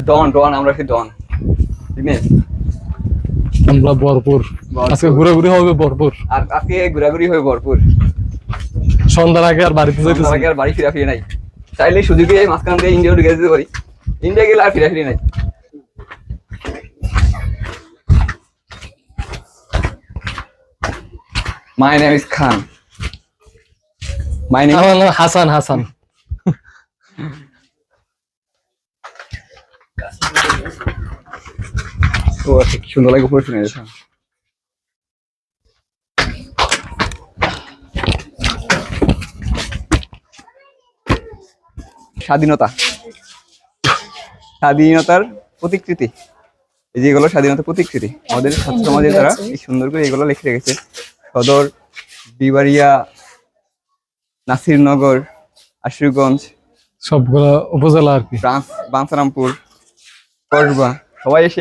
ডন ডন আমরা কি ডন ঠিক নেই আমরা ভরপুর আজকে ঘুরে হবে ভরপুর আর আজকে ঘোরাঘুরি হয়ে ভরপুর সন্ধ্যার আগে আর বাড়িতে যাইতেছি আগে আর বাড়ি ফিরে নাই চাইলে সুযোগে মাঝখান দিয়ে ইন্ডিয়া ঢুকে যেতে পারি ইন্ডিয়া গেলে আর ফিরে নাই My name is Khan. My name আমার নাম হাসান হাসান ও আচ্ছা কি সুন্দর লাগে উপরে শুনে যাচ্ছে স্বাধীনতা স্বাধীনতার প্রতিকৃতি এই যেগুলো স্বাধীনতার প্রতিকৃতি আমাদের ছাত্র সমাজে তারা এই সুন্দর করে এগুলো লিখে রেখেছে সদর বিবাড়িয়া নাসিরনগর আশুগঞ্জ সবগুলা উপজেলা আর কি বাঞ্ছারামপুর কসবা সবাই এসে